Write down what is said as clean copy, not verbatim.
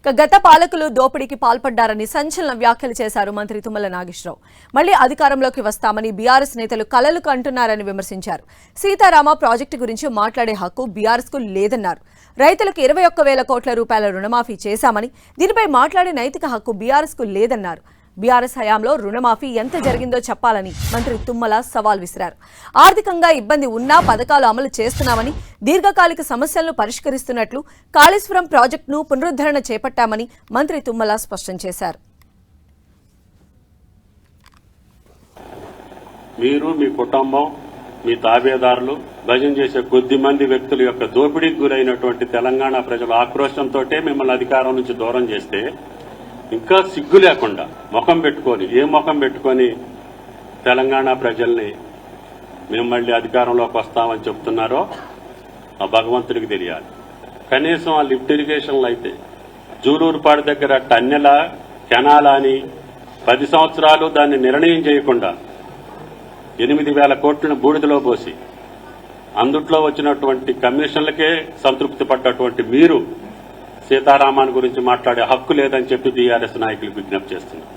గత పాలకులు దోపిడీకి పాల్పడ్డారని సంచలన వ్యాఖ్యలు చేశారు మంత్రి తుమ్మల నాగేశ్వరరావు. మళ్లీ అధికారంలోకి వస్తామని బీఆర్ఎస్ నేతలు కలలు కంటున్నారని విమర్శించారు. సీతారామ ప్రాజెక్టు గురించి మాట్లాడే హక్కు బీఆర్ఎస్ కు లేదన్నారు. రైతులకు 21,000 కోట్ల రూపాయల రుణమాఫీ చేశామని, దీనిపై మాట్లాడే నైతిక హక్కు బీఆర్ఎస్ కు లేదన్నారు. బీఆర్ఎస్ హయాంలో రుణమాఫీ ఎంత జరిగిందో చెప్పాలని మంత్రి తుమ్మల సవాల్ విసిరారు. ఆర్థికంగా ఇబ్బంది ఉన్నా పథకాలు అమలు చేస్తున్నామని, దీర్ఘకాలిక సమస్యలను పరిష్కరిస్తున్నట్లు, కాళేశ్వరం ప్రాజెక్టును పునరుద్ధరణ చేపట్టామని మంత్రి తుమ్మల స్పష్టం చేశారు. మీరు, మీ కుటుంబం, మీ తాబేదారులు, భజన చేసే కొద్ది మంది వ్యక్తుల యొక్క దోపిడీకి గురైనటువంటి తెలంగాణ ప్రజల ఆక్రోశంతో మిమ్మల్ని అధికారం నుంచి దూరం చేస్తే, ఇంకా సిగ్గు లేకుండా ముఖం పెట్టుకొని తెలంగాణ ప్రజల్ని మేము మళ్ళీ అధికారంలోకి వస్తామని చెప్తున్నారో ఆ భగవంతుడికి తెలియాలి. కనీసం ఆ లిఫ్ట్ ఇరిగేషన్లు అయితే జూలూరుపాడు దగ్గర టన్నెల కెనాలా అని 10 సంవత్సరాలు దాన్ని నిర్ణయం చేయకుండా 8,000 కోట్లను బూడిదలో పోసి అందుట్లో వచ్చినటువంటి కమిషన్లకే సంతృప్తి పడ్డటువంటి మీరు సీతారామాన్ గురించి మాట్లాడే హక్కు లేదని చెప్పి బీఆర్ఎస్ నాయకులకు విజ్ఞప్తి చేస్తున్నారు.